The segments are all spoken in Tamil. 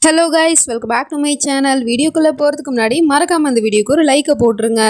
Hello guys, welcome back to my channel. வீடியோக்குள்ளே போகிறதுக்கு முன்னாடி மறக்காமல் அந்த வீடியோக்கு ஒரு லைக்கை போட்டுருங்க.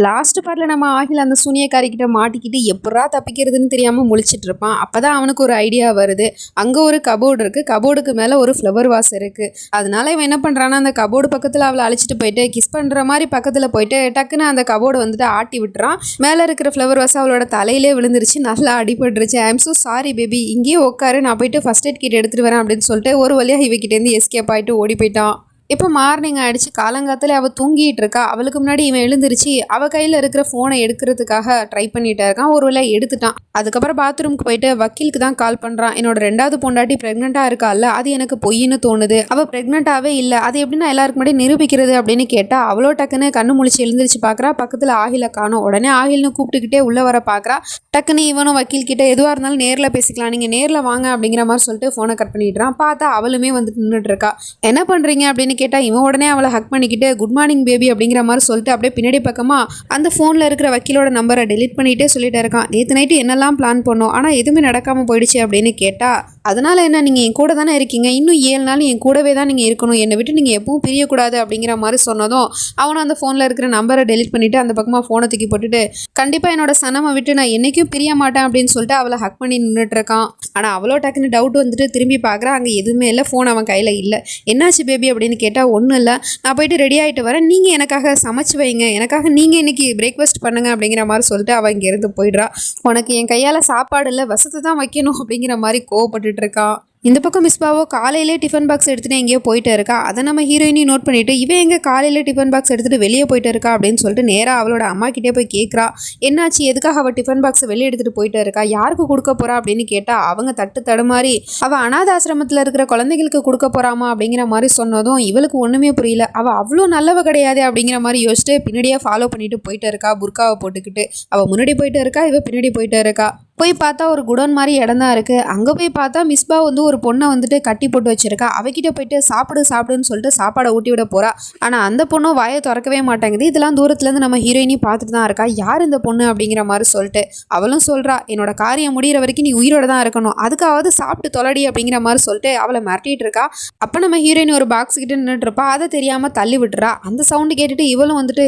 லாஸ்ட் பார்ட்டில் நம்ம ஆகில் அந்த சூனியக்காரிக்கிட்ட மாட்டிக்கிட்டு எப்படா தப்பிக்கிறதுன்னு தெரியாமல் முழிச்சிட்டு இருப்பான். அப்போ தான் அவனுக்கு ஒரு ஐடியா வருது. அங்கே ஒரு கபோர்டு இருக்குது, கபோர்டுக்கு மேலே ஒரு ஃப்ளவர் வாஸ் இருக்குது. அதனால இவன் என்ன பண்ணுறான்னா, அந்த கபோர்டு பக்கத்தில் அவளை அழைச்சிட்டு போயிட்டு கிஸ் பண்ணுற மாதிரி பக்கத்தில் போயிட்டு டக்குன்னு அந்த கபோர்டு வந்துட்டு ஆட்டி விட்டுறான். மேலே இருக்கிற ஃப்ளவர் வாஸ் அவளோட தலையிலே விழுந்துருச்சு, நல்லா அடிபட்டுருச்சு. I am so sorry baby, இங்கேயே உட்காரு, நான் போயிட்டு ஃபர்ஸ்ட் எய்ட் கிட் எடுத்துகிட்டு வரேன் அப்படின்னு சொல்லிட்டு ஒரு வழியாக இவகிட்டேருந்து எஸ்கேப் ஆகிட்டு ஓடி போயிட்டான். இப்போ மார்னிங் ஆகிடுச்சு, காலங்காத்தில் அவள் தூங்கிட்டு இருக்கா. அவளுக்கு முன்னாடி இவன் எழுந்திருச்சு அவள் கையில் இருக்கிற ஃபோனை எடுக்கிறதுக்காக ட்ரை பண்ணிகிட்டே இருக்கான். ஒரு வேளை எடுத்துட்டான். அதுக்கப்புறம் பாத்ரூம்க்கு போயிட்டு வக்கீலுக்கு தான் கால் பண்ணுறான். என்னோட 2வது பொண்டாட்டி ப்ரெக்னெண்ட்டாக இருக்கால, அது எனக்கு பொய்ன்னு தோணுது. அவள் ப்ரெக்னெண்ட்டாகவே இல்லை, அது எப்படின்னா எல்லாருக்கு முன்னாடி நிரூபிக்கிறது அப்படின்னு கேட்டால் அவ்வளோ டக்குன்னு கண்ணு முழிச்சு எழுந்திரிச்சு பார்க்குறா. பக்கத்தில் ஆகில காணும். உடனே ஆகில்னு கூப்பிட்டுக்கிட்டே உள்ளே வர பார்க்குறா. டக்குன்னு இவனும் வக்கீல் கிட்ட எதுவாக இருந்தாலும் நேரில் பேசிக்கலாம், நீங்கள் நேரில் வாங்க அப்படிங்கிற மாதிரி சொல்லிட்டு ஃபோனை கட் பண்ணிடுறான். பார்த்தா அவளுமே வந்துட்டு நின்றுட்டு இருக்கா. என்ன பண்ணுறீங்க அப்படின்னு கேட்டால் இவன் உடனே அவளை ஹக் பண்ணிக்கிட்டு குட் மார்னிங் பேபி அப்படிங்கிற மாதிரி சொல்லிட்டு அப்படியே பின்னாடி பக்கமாக அந்த ஃபோனில் இருக்கிற வக்கீலோட நம்பரை டெலிட் பண்ணிகிட்டே சொல்லிட்டு இருக்கான். நேற்று நைட்டு என்னெல்லாம் பிளான் பண்ணோம், ஆனால் எதுவுமே நடக்காமல் போயிடுச்சு அப்படின்னு கேட்டால் அதனால் என்ன, நீங்கள் என் கூட தானே இருக்கீங்க, இன்னும் 7 நாள் என் கூடவே தான் நீங்கள் இருக்கணும், என்னை விட்டு நீங்கள் எப்பவும் பிரியக்கூடாது அப்படிங்கிற மாதிரி சொன்னதும் அவனும் அந்த ஃபோனில் இருக்கிற நம்பரை டெலிட் பண்ணிவிட்டு அந்த பக்கமாக ஃபோனை தூக்கி போட்டுட்டு கண்டிப்பாக என்னோட சனமை விட்டு நான் என்றைக்கும் பிரிய மாட்டேன் அப்படின்னு சொல்லிட்டு அவளை ஹக் பண்ணி நின்றுட்டு இருக்கான். ஆனால் அவ்வளோ டக்குன்னு டவுட் வந்துட்டு திரும்பி பார்க்குறா. அங்கே எதுவுமே இல்லை, ஃபோன் அவன் கையில் இல்லை. என்னாச்சு பேபி அப்படின்னு கேட்டால் ஒன்றும் இல்லை, நான் போயிட்டு ரெடி ஆகிட்டு வரேன், நீங்கள் எனக்காக சமைச்சு வைங்க, எனக்காக நீங்கள் இன்றைக்கி பிரேக்ஃபாஸ்ட் பண்ணுங்க அப்படிங்கிற மாதிரி சொல்லிட்டு அவள் இங்கேருந்து போயிடுறா. உனக்கு என் கையால் சாப்பாடு இல்லை, வசத்தை தான் வைக்கணும் அப்படிங்கிற மாதிரி கோவப்பட்டுட்டு இருக்கான். இந்த பக்கம் மிஸ்பாவோ காலையிலே டிஃபன் பாக்ஸ் எடுத்துகிட்டு எங்கேயோ போயிட்டு இருக்கா. அதை நம்ம ஹீரோயினையும் நோட் பண்ணிவிட்டு இவன் எங்கே காலையில் டிஃபன் பாக்ஸ் எடுத்துகிட்டு வெளியே போயிட்டு இருக்கா அப்படின்னு சொல்லிட்டு நேராக அவளோட அம்மா கிட்டே போய் கேட்குறா. என்னாச்சு, எதுக்காக அவள் டிஃபன் பாக்ஸை வெளியே எடுத்துகிட்டு போயிட்டு இருக்கா, யாருக்கு கொடுக்க போகிறா அப்படின்னு கேட்டால் அவங்க தடுமாறி அவள் அனாத ஆசிரமத்தில் இருக்கிற குழந்தைகளுக்கு கொடுக்க போகிறாமா அப்படிங்கிற மாதிரி சொன்னதும் இவளுக்கு ஒன்றுமே புரியல. அவள் அவ்வளோ நல்லவ கிடையாது அப்படிங்கிற மாதிரி யோசிச்சுட்டு பின்னாடியே ஃபாலோ பண்ணிட்டு போயிட்டு இருக்கா. புர்காவை போட்டுக்கிட்டு அவள் முன்னாடி போயிட்டு இருக்கா, இவள் பின்னாடி போயிட்டு இருக்கா. போய் பார்த்தா ஒரு குடோன் மாதிரி இடம் தான் இருக்குது. அங்கே போய் பார்த்தா மிஸ்பா வந்து ஒரு பொண்ணை வந்துட்டு கட்டி போட்டு வச்சிருக்கா. அவகிட்ட போயிட்டு சாப்பிடுன்னு சொல்லிட்டு சாப்பாடை ஊட்டி விட போகிறா. ஆனால் அந்த பொண்ணும் வாயை திறக்கவே மாட்டேங்குது. இதெல்லாம் தூரத்துலேருந்து நம்ம ஹீரோயினி பார்த்துட்டு தான் இருக்கா. யார் இந்த பொண்ணு அப்படிங்கிற மாதிரி சொல்லிட்டு அவளும் சொல்கிறா, என்னோட காரியம் முடிகிற வரைக்கும் நீ உயிரோட தான் இருக்கணும், அதுக்காவது சாப்பிட்டு தொலைடி அப்படிங்கிற மாதிரி சொல்லிட்டு அவளை மிரட்டிட்டு இருக்கா. அப்போ நம்ம ஹீரோயின் ஒரு பாக்ஸ் கிட்ட நின்றுட்டு இருப்பா. அதை தெரியாமல் தள்ளி விட்டுறா. அந்த சவுண்டு கேட்டுட்டு இவளும் வந்துட்டு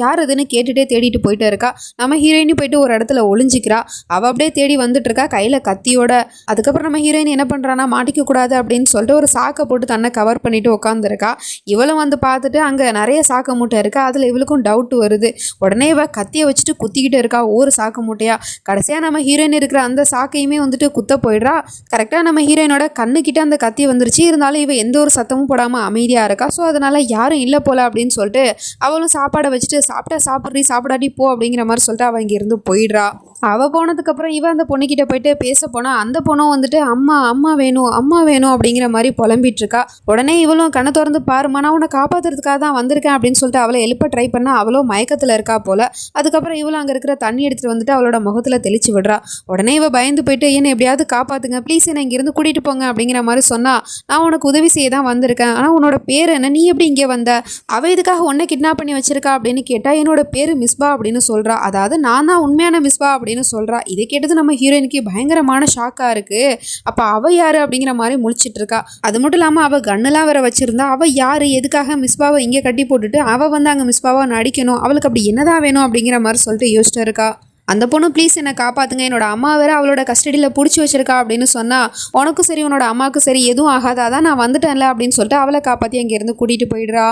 யார் அதுன்னு கேட்டுகிட்டே தேடிட்டு போயிட்டு இருக்கா. நம்ம ஹீரோயினி போயிட்டு ஒரு இடத்துல ஒளிஞ்சிக்கிறா. அவள் அப்படியே தேடி வந்துட்டு இருக்கா கையில் கத்தியோட. அதுக்கப்புறம் நம்ம ஹீரோயின் என்ன பண்ணுறான்னா, மாட்டிக்க கூடாது அப்படின்னு சொல்லிட்டு ஒரு சாக்கை போட்டு தன்னை கவர் பண்ணிட்டு உட்காந்துருக்கா. இவளும் வந்து பார்த்துட்டு அங்கே நிறைய சாக்கு மூட்டை இருக்கா. அதில் இவளுக்கும் டவுட் வருது. உடனே இவ கத்தியை வச்சுட்டு குத்திக்கிட்டு இருக்கா ஒரு சாக்கு மூட்டையா. கடைசியாக நம்ம ஹீரோயின் இருக்கிற அந்த சாக்கையுமே வந்துட்டு குத்த போயிடுறா. கரெக்டாக நம்ம ஹீரோயினோட கண்ணுக்கிட்ட அந்த கத்தி வந்துருச்சு. இருந்தாலும் இவ எந்த ஒரு சத்தமும் போடாமல் அமைதியாக இருக்கா. ஸோ அதனால யாரும் இல்லை போல அப்படின்னு சொல்லிட்டு அவளும் சாப்பாடை வச்சுட்டு சாப்பிட்டா சாப்பிடாட்டி போ அப்படிங்கிற மாதிரி சொல்லிட்டு அவள் இங்கேருந்து போயிடுறா. அவள் போனதுக்கப்புறம் இவன் அந்த பொண்ணுக்கிட்ட போயிட்டு பேச போனால் அந்த பொண்ணும் வந்துட்டு அம்மா வேணும் அப்படிங்கிற மாதிரி புலம்பிட்டு இருக்கா. உடனே இவளும் கண்ணை திறந்து பாருமா, நான் உன்னை காப்பாற்றுறதுக்காக தான் வந்திருக்கேன் அப்படின்னு சொல்லிட்டு அவளை எழுப்ப ட்ரை பண்ணா. அவளோ மயக்கத்தில் இருக்கா போல. அதுக்கப்புறம் இவளும் அங்கே இருக்கிற தண்ணி எடுத்துகிட்டு வந்துட்டு அவளோட முகத்தில் தெளிச்சு விடுறா. உடனே இவள் பயந்து போயிட்டு என்னை எப்படியாவது காப்பாற்றுங்க ப்ளீஸ், என்னை இங்கேருந்து கூட்டிகிட்டு போங்க அப்படிங்கிற மாதிரி சொன்னா. நான் உனக்கு உதவி செய்ய தான் வந்திருக்கேன், ஆனால் உன்னோட பேர் என்ன, நீ எப்படி இங்கே வந்த, அவள் இதுக்காக உன்னை கிட்னாப் பண்ணி வச்சிருக்கா அப்படின்னு கேட்டால் என்னோட பேர் மிஸ்பா அப்படின்னு சொல்கிறா. அதாவது நான் தான் உண்மையான மிஸ்பா அப்படின்னு சொல்கிறா. இதை கேட்டது நம்ம ஹீரோயினுக்கு பயங்கரமான ஷாக்காக இருக்குது. அப்போ அவள் யார் அப்படிங்கிற மாதிரி முழிச்சிட்டு இருக்கா. அது மட்டும் இல்லாமல் அவள் கண்ணெல்லாம் வேற வச்சுருந்தா. அவள் யார், எதுக்காக மிஸ்பாவை இங்கே கட்டி போட்டுட்டு அவள் வந்து அங்கே மிஸ்பாவை நடிக்கணும், அவளுக்கு அப்படி என்னதான் வேணும் அப்படிங்கிற மாதிரி சொல்லிட்டு யோசிச்சுட்டு இருக்கா. அந்த பொண்ணு ப்ளீஸ் என்னை காப்பாற்றுங்க, என்னோட அம்மா வேற அவளோட கஸ்டடியில் பிடிச்சி வச்சிருக்கா அப்படின்னு சொன்னால் உனக்கும் சரி உன்னோட அம்மாவுக்கும் சரி எதுவும் ஆகாதான், நான் வந்துட்டேன்ல அப்படின்னு சொல்லிட்டு அவளை காப்பாற்றி அங்கேருந்து கூட்டிகிட்டு போயிடுறா.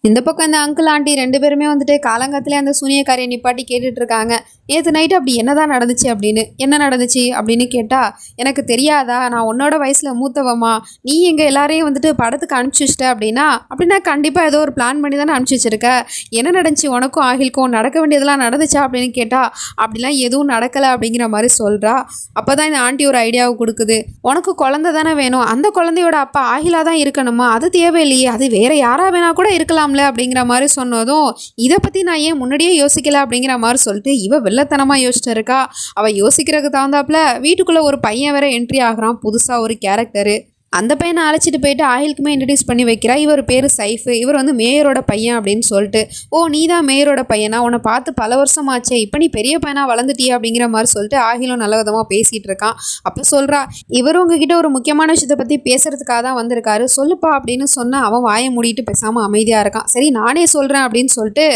இந்த பக்கம் இந்த அங்கிள் ஆண்டி 2 பேருமே வந்துட்டு காலங்காத்திலே அந்த சூனியக்காரியை நிப்பாட்டி கேட்டுட்டு இருக்காங்க. நேற்று நைட்டு அப்படி என்னதான் நடந்துச்சு அப்படின்னு. என்ன நடந்துச்சு அப்படின்னு கேட்டால் எனக்கு தெரியாதா, நான் உன்னோட வயசில் மூத்தவமா, நீ எங்கள் எல்லாரையும் வந்துட்டு படத்துக்கு அனுப்பிச்சி வச்சிட்ட அப்படின்னா கண்டிப்பாக ஏதோ ஒரு பிளான் பண்ணி தானே அனுப்பிச்சி வச்சிருக்க. என்ன நடந்துச்சு, உனக்கும் ஆகில்க்கும் நடக்க வேண்டியதெல்லாம் நடந்துச்சா அப்படின்னு கேட்டால் அப்படிலாம் எதுவும் நடக்கலை அப்படிங்கிற மாதிரி சொல்கிறா. அப்போ தான் இந்த ஆண்டி ஒரு ஐடியாவை கொடுக்குது. உனக்கு குழந்தை தானே வேணும், அந்த குழந்தையோட அப்பா ஆகிலாக தான் இருக்கணுமா, அது தேவையில்லையே, அது வேற யாரா வேணா கூட இருக்கலாம் அப்படிங்கிற மாதிரி சொன்னதும் இதை பற்றி நான் ஏன் முன்னாடியே யோசிக்கல அப்படிங்கிற மாதிரி சொல்லிட்டு இவ வெள்ளத்தனமாக யோசிச்சுட்டு இருக்கா. அவள் யோசிக்கிறதுக்கு தகுந்தாப்புல வீட்டுக்குள்ளே ஒரு பையன் வேற என்ட்ரி ஆகிறான், புதுசாக ஒரு கேரக்டரு. அந்த பையனை அழைச்சிட்டு போயிட்டு ஆயிலுக்குமே இன்ட்ரடியூஸ் பண்ணி வைக்கிறா. இவர் பேர் சைஃபு, இவர் வந்து மேயரோட பையன் அப்படின்னு சொல்லிட்டு. ஓ நீ தான் மேயரோட பையனா, உன்னை பார்த்து பல வருஷமாச்சே, இப்போ நீ பெரிய பையனா வளர்ந்துட்டியா அப்படிங்கிற மாதிரி சொல்லிட்டு ஆகிலும் நல்ல விதமாக பேசிகிட்டு இருக்கான். அப்போ சொல்கிறா, இவர் உங்ககிட்ட ஒரு முக்கியமான விஷயத்தை பற்றி பேசுறதுக்காக தான் வந்திருக்காரு, சொல்லுப்பா அப்படின்னு சொன்னால் அவன் வாயை மூடிட்டு பேசாமல் அமைதியாக இருக்கான். சரி நானே சொல்கிறேன் அப்படின்னு சொல்லிட்டு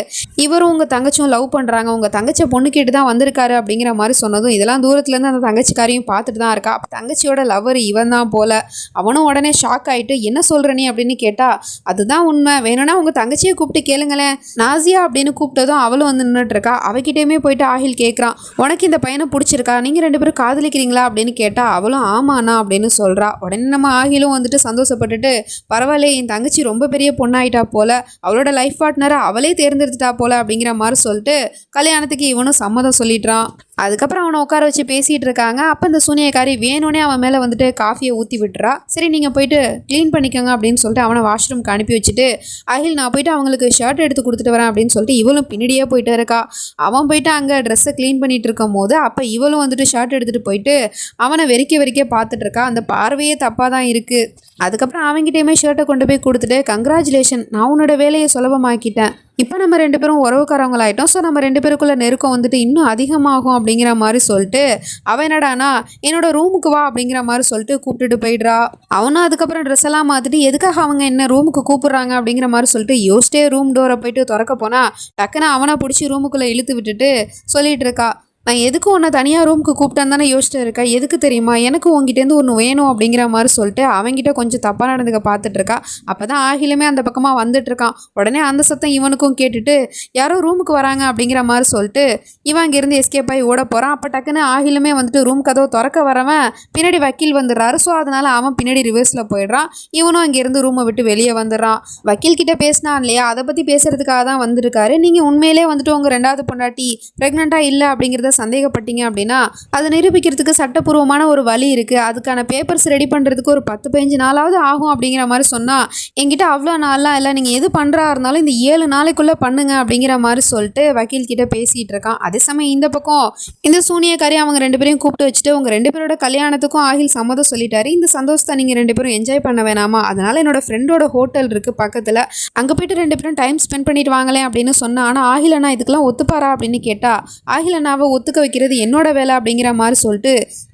இவரும் உங்கள் தங்கச்சியும் லவ் பண்ணுறாங்க, உங்கள் தங்கச்சியை பொண்ணு கேட்டு தான் வந்திருக்காரு அப்படிங்கிற மாதிரி சொன்னதும் இதெல்லாம் தூரத்துலேருந்து அந்த தங்கச்சிக்காரையும் பார்த்துட்டு தான் இருக்கா. அப்போ தங்கச்சியோட லவர் இவன் தான் போல. அவனும் உடனே ஷாக் ஆகிட்டு என்ன சொல்கிற நீ அப்படின்னு கேட்டா, அதுதான் உண்மை, வேணும்னா உங்கள் தங்கச்சியை கூப்பிட்டு கேளுங்களேன். நாசியா அப்படின்னு கூப்பிட்டதும் அவளும் வந்து நின்றுட்டு இருக்கா. அவகிட்டேயுமே போயிட்டு ஆகில் கேட்குறான், உனக்கு இந்த பையனை பிடிச்சிருக்கா, நீங்கள் 2 பேரும் காதலிக்கிறீங்களா அப்படின்னு கேட்டால் அவளும் ஆமாண்ணா அப்படின்னு சொல்கிறா. உடனே நம்ம ஆகிலும் வந்துட்டு சந்தோஷப்பட்டுட்டு, பரவாயில்ல என் தங்கச்சி ரொம்ப பெரிய பொண்ணாயிட்டா போல, அவளோட லைஃப் பார்ட்னரை அவளே தேர்ந்தெடுத்துட்டா போல அப்படிங்கிற மாதிரி சொல்லிட்டு கல்யாணத்துக்கு இவனும் சம்மதம் சொல்லிடுறான். அதுக்கப்புறம் அவனை உட்கார வச்சு பேசிகிட்டு இருக்காங்க. அப்போ இந்த சூனியக்காரி வேணும்னே அவன் மேலே வந்துட்டு காஃபியை ஊற்றி விட்டுறா. சரி நீங்கள் போயிட்டு க்ளீன் பண்ணிக்கோங்க அப்படின்னு சொல்லிட்டு அவனை வாஷ்ரூம்க்கு அனுப்பி வச்சுட்டு, அகில் நான் போயிட்டு அவங்களுக்கு ஷர்ட் எடுத்து கொடுத்துட்டு வரேன் அப்படின்னு சொல்லிட்டு இவளும் பின்னாடியே போயிட்டு இருக்கா. அவன் போயிட்டு அங்கே ட்ரெஸ்ஸை க்ளீன் பண்ணிட்டு இருக்கும் போது அப்போ இவளும் வந்துட்டு ஷர்ட் எடுத்துகிட்டு போயிட்டு அவனை வெறிக்க பார்த்துட்டு இருக்கா. அந்த பார்வையே தப்பாக தான் இருக்குது. அதுக்கப்புறம் அவங்ககிட்டயுமே ஷர்ட்டை கொண்டு போய் கொடுத்துட்டு, கங்க்ராச்சுலேஷன், நான் உன்னோட வேலையை சுலபமாக்கிட்டேன், இப்போ நம்ம 2 பேரும் உறவுக்காரவங்களாயிட்டோம், ஸோ நம்ம 2 பேருக்குள்ள நெருக்கம் வந்துட்டு இன்னும் அதிகமாகும் அப்படிங்கிற மாதிரி சொல்லிட்டு அவன் என்னடானா என்னோட ரூமுக்கு வா அப்படிங்கிற மாதிரி சொல்லிட்டு கூப்பிட்டுட்டு போயிடுறா. அவனும் அதுக்கப்புறம் ட்ரெஸ் எல்லாம் மாற்றிட்டு எதுக்காக அவங்க என்ன ரூமுக்கு கூப்பிட்றாங்க அப்படிங்கிற மாதிரி சொல்லிட்டு யோசிச்சிட்டே ரூம் டோரை போயிட்டு திறக்க போனால் டக்குன்னு அவனை பிடிச்சி ரூமுக்குள்ளே இழுத்து விட்டுட்டு சொல்லிட்டு இருக்கா, நான் எதுக்கு உன்னை தனியாக ரூமுக்கு கூப்பிட்டேன்னு தானே யோசிச்சுட்டு இருக்கேன், எதுக்கு தெரியுமா, எனக்கு உங்ககிட்டேருந்து ஒன்று வேணும் அப்படிங்கிற மாதிரி சொல்லிட்டு அவங்ககிட்ட கொஞ்சம் தப்பாக நடந்துக்க பார்த்துட்டு இருக்கா. அப்போ தான் ஆகிலுமே அந்த பக்கமாக வந்துட்டு இருக்கான். உடனே அந்த சத்தம் இவனுக்கும் கேட்டுட்டு யாரோ ரூமுக்கு வராங்க அப்படிங்கிற மாதிரி சொல்லிட்டு இவன் அங்கேருந்து எஸ்கேப் ஆகி ஓட போகிறான். அப்போ டக்குன்னு ஆகிலுமே வந்துட்டு ரூம் கதவை திறக்க வரவன் பின்னாடி வக்கீல் வந்துடுறாரு. ஸோ அதனால் அவன் பின்னாடி ரிவர்ஸில் போயிடுறான். இவனும் அங்கேருந்து ரூமை விட்டு வெளியே வந்துடுறான். வக்கீல் கிட்ட பேசினான் இல்லையா, அதை பற்றி பேசுறதுக்காக தான் வந்திருக்காரு. நீங்கள் உண்மையிலே வந்துட்டு உங்கள் 2வது பொண்டாட்டி ப்ரெக்னெண்ட்டாக இல்லை அப்படிங்கிறத சந்தேகப்பட்டீங்க அப்படின்னா அதை நிரூபிக்கிறதுக்கு சட்டப்பூர்வமான ஒரு வழி இருக்குது, அதுக்கான பேப்பர்ஸ் ரெடி பண்ணுறதுக்கு ஒரு 10-15 நாளாவது ஆகும் அப்படிங்கிற மாதிரி சொன்னால் என்கிட்ட அவ்வளோ நாள்லாம் இல்லை, நீங்கள் எது பண்ணுறா இருந்தாலும் இந்த 7 நாளைக்குள்ளே பண்ணுங்க அப்படிங்கிற மாதிரி சொல்லிட்டு வக்கீல் கிட்ட பேசிகிட்டு இருக்கான். அதே சமயம் இந்த பக்கம் இந்த சூனியக்காரி அவங்க 2 பேரையும் கூப்பிட்டு வச்சுட்டு உங்கள் 2 பேரோட கல்யாணத்துக்கும் ஆகில் சம்மதம் சொல்லிட்டாரு, இந்த சந்தோஷத்தை நீங்கள் 2 பேரும் என்ஜாய் பண்ண வேணாமா, அதனால் என்னோட ஃப்ரெண்டோட ஹோட்டல் இருக்குது பக்கத்தில், அங்கே போயிட்டு 2 பேரும் டைம் ஸ்பெண்ட் பண்ணிட்டு வாங்களேன் அப்படின்னு சொன்னால், ஆனால் ஆகில் அண்ணா இதுக்கெல்லாம் ஒத்துப்பாரா அப்படின்னு கேட்டால் ஆகில் அண்ணாவை ஒத்துக்க வைக்கிறது என்னோட வேலை அப்படிங்கிற மாதிரி சொல்லிட்டு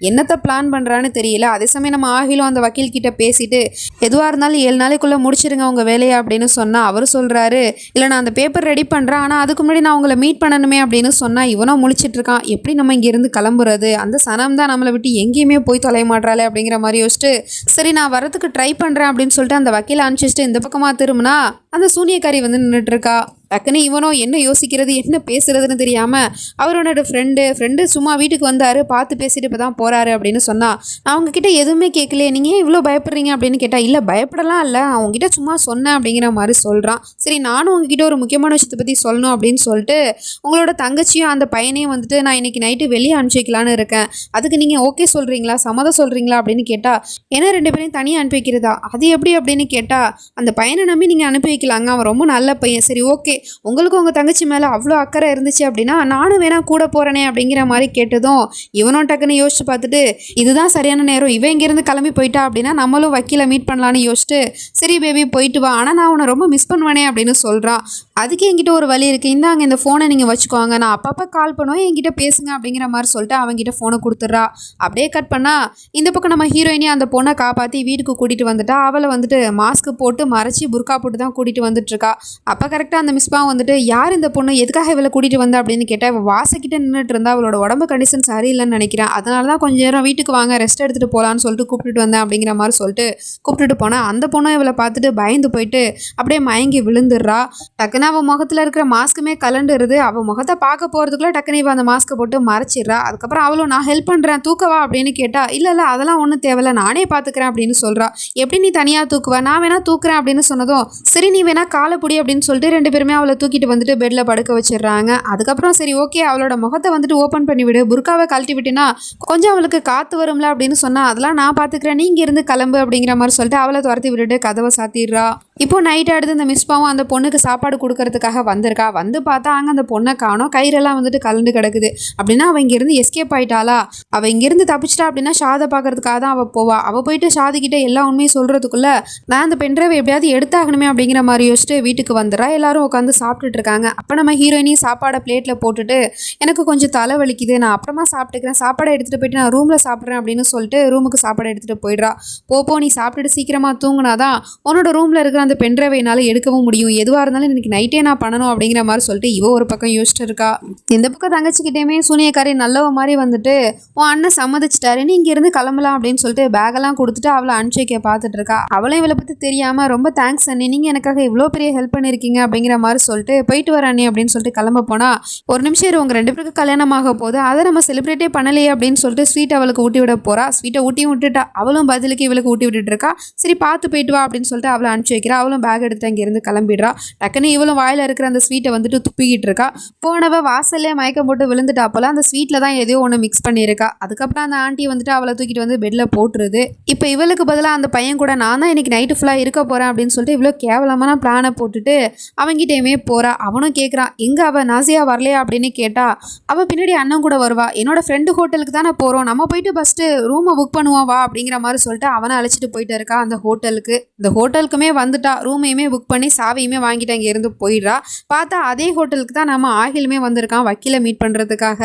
என்னத்தை பிளான் பண்ணுறான்னு தெரியல. அதே சமயம் நம்ம ஆகிலும் அந்த வக்கீல் கிட்ட பேசிட்டு எதுவாக இருந்தாலும் 7 நாளைக்குள்ளே முடிச்சிருங்க உங்கள் வேலையை அப்படின்னு சொன்னால் அவர் சொல்கிறாரு, இல்லை நான் அந்த பேப்பர் ரெடி பண்ணுறேன், ஆனால் அதுக்கு முன்னாடி நான் உங்களை மீட் பண்ணணுமே அப்படின்னு சொன்னால் இவனும் முழிச்சிட்டு இருக்கான். எப்படி நம்ம இங்கேருந்து கிளம்புறது, அந்த சனம் தான் நம்மளை விட்டு எங்கேயுமே போய் தொலைய மாட்டாளே அப்படிங்கிற மாதிரி யோசிச்சுட்டு சரி நான் வரதுக்கு ட்ரை பண்ணுறேன் அப்படின்னு சொல்லிட்டு அந்த வக்கீலை அனுப்பிச்சிட்டு இந்த பக்கமாக திரும்பினா அந்த சூனியக்காரி வந்து நின்றுட்டு இருக்கா. டக்குன்னு இவனோ என்ன யோசிக்கிறது என்ன பேசுறதுன்னு தெரியாமல் அவரோட ஃப்ரெண்டு சும்மா வீட்டுக்கு வந்தார், பார்த்து பேசிட்டு இப்போ தான் போகிறாரு அப்படின்னு சொன்னால் நான் அவங்கக்கிட்ட எதுவுமே கேட்கலையே, நீங்கள் ஏன் இவ்வளோ பயப்படுறீங்க அப்படின்னு கேட்டால், இல்லை பயப்படலாம் இல்லை, அவங்ககிட்ட சும்மா சொன்னேன் அப்படிங்கிற மாதிரி சொல்கிறான். சரி நானும் உங்ககிட்ட ஒரு முக்கியமான விஷயத்தை பற்றி சொல்லணும் அப்படின்னு சொல்லிட்டு உங்களோட தங்கச்சியும் அந்த பையனையும் வந்துட்டு நான் இன்றைக்கி நைட்டு வெளியே அனுப்பிச்சி வைக்கலான்னு இருக்கேன், அதுக்கு நீங்கள் ஓகே சொல்கிறீங்களா, சம்மதம் சொல்கிறீங்களா அப்படின்னு கேட்டால், ஏன்னா 2 பேரையும் தனியாக அனுப்பி வைக்கிறதா, அது எப்படி அப்படின்னு கேட்டால், அந்த பையனை நம்பி நீங்கள் அனுப்பி வைக்கலாங்க, அவன் ரொம்ப நல்ல பையன், சரி ஓகே உங்களுக்கு உங்கள் தங்கச்சி மேலே அவ்வளோ அக்கறை இருந்துச்சு அப்படின்னா நானும் வேணா கூட போகிறேனே அப்படிங்கிற மாதிரி கேட்டதும் இவனும் டக்குன்னு யோசிச்சு பார்த்துட்டு இதுதான் சரியான நேரம், இவன் இங்கேருந்து கிளம்பி போயிட்டா அப்படின்னா நம்மளும் வக்கீலை மீட் பண்ணலான்னு யோசிச்சுட்டு சரி பேபி போயிட்டு வா, ஆனால் நான் உன்னை ரொம்ப மிஸ் பண்ணுவேனே அப்படின்னு சொல்கிறான். அதுக்கு என்கிட்ட ஒரு வழி இருக்குது, இந்தாங்க இந்த ஃபோனை நீங்கள் வச்சுக்கோங்க, நான் அப்பப்போ கால் பண்ணுவேன் என்கிட்ட பேசுங்க அப்படிங்கிற மாதிரி சொல்லிட்டு அவங்ககிட்ட ஃபோனை கொடுத்துட்றா. அப்படியே கட் பண்ணால் இந்த பக்கம் நம்ம ஹீரோயினி அந்த பொண்ணை காப்பாற்றி வீட்டுக்கு கூட்டிகிட்டு வந்துட்டா. அவளை வந்துட்டு மாஸ்க்கு போட்டு மறைச்சி புர்கா போட்டு தான் கூட்டிகிட்டு வந்துட்டுருக்கா. அப்போ கரெக்டாக அந்த மிஸ்பா வந்துட்டு யார் இந்த பொண்ணு எதுக்காக இவளை கூட்டிகிட்டு வந்தா அப்படின்னு கேட்டால் இவள் வாசக்கிட்ட நின்றுட்டு இருந்தா, அவளோட உடம்பு கண்டிஷன் சரியில்லைன்னு நினைக்கிறேன், அதனால தான் கொஞ்சம் நேரம் வீட்டுக்கு வாங்க ரெஸ்ட் எடுத்துகிட்டு போகலான்னு சொல்லிட்டு கூப்பிட்டுட்டு வந்தேன் அப்படிங்கிற மாதிரி சொல்லிட்டு கூப்பிட்டுட்டு போனால் அந்த பொண்ணை இவளை பார்த்துட்டு பயந்து போயிட்டு அப்படியே மயங்கி விழுந்துடுறா. டக்குன்னு அவள் முகத்தில் இருக்கிற மாஸ்க்குமே கலண்டுருது. அவள் முகத்தை பார்க்க போகிறதுக்குள்ளே டக்குன்னு இவள் அந்த மாஸ்க்கை போட்டு மறைச்சிடுறா. அதுக்கப்புறம் அவளும் நான் ஹெல்ப் பண்ணுறேன் தூக்கவா அப்படின்னு கேட்டால், இல்லை அதெல்லாம் ஒன்றும் தேவையில்ல நானே பார்த்துக்கிறேன் அப்படின்னு சொல்கிறா. எப்படி நீ தனியாக தூக்குவ, நான் வேணா தூக்குறேன் அப்படின்னு சொன்னதும் சரி நீ வேணா காலை பிடி அப்படின்னு சொல்லிட்டு 2 பேருமே அவளை தூக்கிட்டு வந்துட்டு பெட்டில் படுக்க வச்சிடுறாங்க. அதுக்கப்புறம் சரி ஓகே அவளோட முகத்தை வந்துட்டு ஓப்பன் பண்ணி விடு, புர்காவை கழட்டி விட்டுனா கொஞ்சம் அவளுக்கு காற்று வரும்ல அப்படின்னு சொன்னால் அதெல்லாம் நான் பார்த்துக்கிறேன், நீ இங்கேருந்து கிளம்பு அப்படிங்கிற மாதிரி சொல்லிட்டு அவளை துரத்தி விட்டுட்டு கதவை சாத்திடுறா. இப்போ நைட் ஆடுது. இந்த மிஸ்பாவும் அந்த பொண்ணுக்கு சாப்பாடு கொடுக்கறதுக்காக வந்திருக்கா. வந்து பார்த்தா அங்கே அந்த பொண்ணை காணோம், கயிறெல்லாம் வந்துட்டு கலந்து கிடக்குது. அப்படின்னா அவள் இங்கேருந்து எஸ்கேப் ஆயிட்டாளா? அவள் இங்கேருந்து தப்பிச்சிட்டா அப்படின்னா ஷாதை பார்க்கறதுக்காக தான் அவள் போவா. அவள் போயிட்டு ஷாதிக்கிட்ட எல்லா உண்மையும் சொல்கிறதுக்குள்ள நான் அந்த பென்ட்ரைவை எப்படியாவது எடுத்தாகணுமே அப்படிங்கிற மாதிரி யோசிச்சுட்டு வீட்டுக்கு வந்துடுறா. எல்லாரும் உட்காந்து சாப்பிட்டுட்டு இருக்காங்க. அப்போ நம்ம ஹீரோயினி சாப்பாடை பிளேட்டில் போட்டுட்டு எனக்கு கொஞ்சம் தலை வலிக்குது, நான் அப்புறமா சாப்பிட்டுக்கிறேன், சாப்பாடை எடுத்துகிட்டு போயிட்டு நான் ரூமில் சாப்பிட்றேன் அப்படின்னு சொல்லிட்டு ரூமுக்கு சாப்பாடை எடுத்துகிட்டு போயிடுறா. போ நீ சாப்பிட்டுட்டு சீக்கிரமாக தூங்குனாதான் உன்னோட ரூமில் இருக்கிற அந்த பென்ட்ரைவை என்னால் எடுக்கவும் முடியும், எதுவாக இருந்தாலும் எனக்கு நைட்டே நான் பண்ணணும் அப்படிங்கிற மாதிரி சொல்லிட்டு இவ ஒரு பக்கம் யோசிச்சுட்டு இருக்கா. இந்த பக்கம் தங்கச்சிக்கிட்டேயுமே சூனியக்காரி நல்லவ மாதிரி வந்துட்டு உன் அண்ணன் சம்மதிச்சிட்டாரு, நீ இங்கேருந்து கிளம்பலாம் அப்படின்னு சொல்லிட்டு பேகெல்லாம் கொடுத்துட்டு அவளை அனுப்பிச்சு வைக்க பார்த்துட்டு இருக்கா. அவளை இவளை பற்றி தெரியாமல் ரொம்ப தேங்க்ஸ் அண்ணி, நீங்கள் எனக்காக இவ்வளோ பெரிய ஹெல்ப் பண்ணியிருக்கீங்க அப்படிங்கிற மாதிரி சொல்லிட்டு போயிட்டு வர அண்ணி அப்படின்னு சொல்லிட்டு கிளம்ப போனால் ஒரு நிமிஷம் உங்கள் 2 பேருக்கு கல்யாணமாக போகுது, அதை நம்ம செலிப்ரேட்டே பண்ணலையே அப்படின்னு சொல்லிட்டு ஸ்வீட் அவளுக்கு ஊட்டி விட போகிறா. ஸ்வீட்டை ஊட்டி விட்டுட்டா. அவளும் பதிலுக்கு இவளுக்கு ஊட்டி விட்டுட்டு இருக்கா. சரி பார்த்து போயிட்டு வா அப்படின்னு சொல்லிட்டு அவளை அனுப்பிச்சு வைக்கிறா. அவளும் பேக் எடுத்து அங்கேருந்து கிளம்பிடுறா. டக்குன்னு இவளும் வாயில் இருக்கிற அந்த ஸ்வீட்டை வந்துட்டு துப்பிக்கிட்டு இருக்கா. போனவ வாசல்லே மயக்கம் போட்டு விழுந்துட்டா போல. அந்த ஸ்வீட்டில் தான் எதையோ ஒன்று மிக்ஸ் பண்ணியிருக்கா. அதுக்கப்புறம் அந்த ஆண்டி வந்துட்டு அவளை தூக்கிட்டு வந்து பெட்டில் போட்டுருது. இப்போ இவளுக்கு பதிலாக அந்த பையன் கூட நான் தான் இன்னைக்கு நைட்டு ஃபுல்லாக இருக்க போகிறேன் அப்படின்னு சொல்லிட்டு இவ்வளோ கேவலமான பிளானை போட்டுட்டு அவங்கிட்டேயுமே போகிறா. அவனும் கேட்குறான் எங்கே அவள் நாசியா வரலையா அப்படின்னு கேட்டா அவள் பின்னாடி அண்ணன் கூட வருவா, என்னோட ஃப்ரெண்டு ஹோட்டலுக்கு தானே போகிறோம், நம்ம போயிட்டு ஃபஸ்ட்டு ரூமை புக் பண்ணுவோம் வா அப்படிங்கிற மாதிரி சொல்லிட்டு அவனை அழைச்சிட்டு போயிட்டு இருக்கா அந்த ஹோட்டலுக்கு. இந்த ஹோட்டலுக்குமே வந்துட்டா, ரூமையுமே புக் பண்ணி சாவியுமே வாங்கிட்டு அங்கே இருந்து போயிடுறா. பார்த்தா அதே ஹோட்டலுக்கு தான் நம்ம ஆகிலுமே வந்திருக்கான் வக்கீலை மீட் பண்ணுறதுக்காக.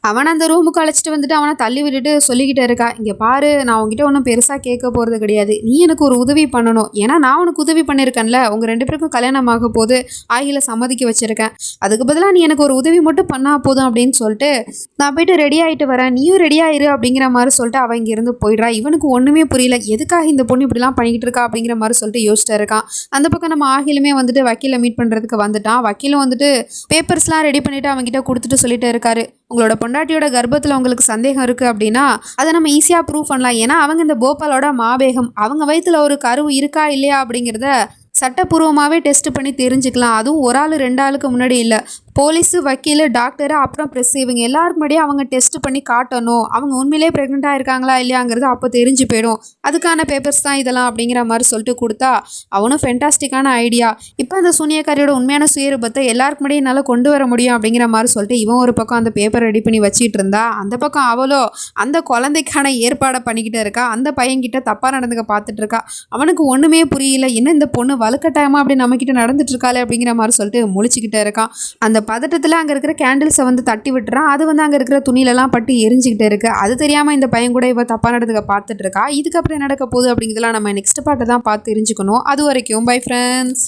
அவனை அந்த ரூமுக்கு அழைச்சிட்டு வந்துட்டு அவனை தள்ளி விட்டுட்டு சொல்லிக்கிட்டு இருக்கா, இங்கே பாரு நான் உங்ககிட்ட ஒன்றும் பெருசாக கேட்க போகிறது கிடையாது, நீ எனக்கு ஒரு உதவி பண்ணணும், ஏன்னா நான் உனக்கு உதவி பண்ணியிருக்கேன்ல, உங்கள் 2 பேருக்கும் கல்யாணம் ஆக போது ஆகில சம்மதிக்க வச்சிருக்கேன், அதுக்கு பதிலாக நீ எனக்கு ஒரு உதவி மட்டும் பண்ணால் போதும் அப்படின்னு சொல்லிட்டு நான் போயிட்டு ரெடி ஆகிட்டு வரேன், நீயும் ரெடி ஆயிரு அப்படிங்கிற மாதிரி சொல்லிட்டு அவன் இங்கேருந்து போயிடுறா. இவனுக்கு ஒன்றுமே புரியல, எதுக்காக இந்த பொண்ணு இப்படிலாம் பண்ணிக்கிட்டு இருக்கா அப்படிங்கிற மாதிரி சொல்லிட்டு யோசிச்சுட்டு இருக்கான். அந்த பக்கம் நம்ம ஆகிலுமே வந்துட்டு வக்கீலை மீட் பண்ணுறதுக்கு வந்துட்டான். வக்கீலும் வந்துட்டு பேப்பர்ஸ்லாம் ரெடி பண்ணிவிட்டு அவங்ககிட்ட கொடுத்துட்டு சொல்லிட்டு இருக்காரு, உங்களோட பொண்டாட்டியோட கர்ப்பத்தில் உங்களுக்கு சந்தேகம் இருக்குது அப்படின்னா அதை நம்ம ஈஸியாக ப்ரூவ் பண்ணலாம், ஏன்னா அவங்க இந்த போபாலோட மாபேகம், அவங்க வயிற்றுல ஒரு கரு இருக்கா இல்லையா அப்படிங்கிறத சட்டப்பூர்வமாகவே டெஸ்ட் பண்ணி தெரிஞ்சுக்கலாம். அதுவும் ஒரு ஆள் 2 ஆளுக்கு முன்னாடி இல்லை, போலீஸு வக்கீல் டாக்டரு அப்புறம் ப்ரெஸ் இவங்க எல்லாருக்கு முன்னாடியே அவங்க டெஸ்ட் பண்ணி காட்டணும், அவங்க உண்மையிலே ப்ரெக்னெண்ட்டாக இருக்காங்களா இல்லையாங்கிறது அப்போ தெரிஞ்சு போயிடும், அதுக்கான பேப்பர்ஸ் தான் இதெல்லாம் அப்படிங்கிற மாதிரி சொல்லிட்டு கொடுத்தா அவனும் ஃபென்டாஸ்டிக்கான ஐடியா, இப்போ அந்த சூனியக்காரியோட உண்மையான சுயரூபத்தை எல்லாருக்கு முன்னாடியே என்னால் கொண்டு வர முடியும் அப்படிங்கிற மாதிரி சொல்லிட்டு இவன் ஒரு பக்கம் அந்த பேப்பர் ரெடி பண்ணி வச்சிட்டு இருந்தா. அந்த பக்கம் அவளோ அந்த குழந்தைக்கான ஏற்பாடை பண்ணிக்கிட்டு இருக்கா. அந்த பையன்கிட்ட தப்பாக நடந்துக்க பார்த்துட்டு இருக்கா. அவனுக்கு ஒன்றுமே புரியல, என்ன இந்த பொண்ணு வலுக்கட்டாயமாக அப்படி நம்மக்கிட்ட நடந்துட்டு இருக்காளே அப்படிங்கிற மாதிரி சொல்லிட்டு முழிச்சுக்கிட்டே இருக்கான். அந்த பதட்டத்தில் அங்கே இருக்கிற கேண்டில்ஸை வந்து தட்டி விட்டுறான். அது வந்து அங்கே இருக்கிற துணியிலலாம் பட்டு எரிஞ்சிக்கிட்டு இருக்கு. அது தெரியாமல் இந்த பையன் கூட இவ தப்பாக நடந்துக்க பார்த்துட்டு இருக்கா. இதுக்கப்புறம் நடக்க போகுது அப்படிங்கிறதுலாம் நம்ம நெக்ஸ்ட் பார்ட்டை தான் பார்த்து தெரிஞ்சுக்கணும். அது வரைக்கும் பை ஃப்ரெண்ட்ஸ்.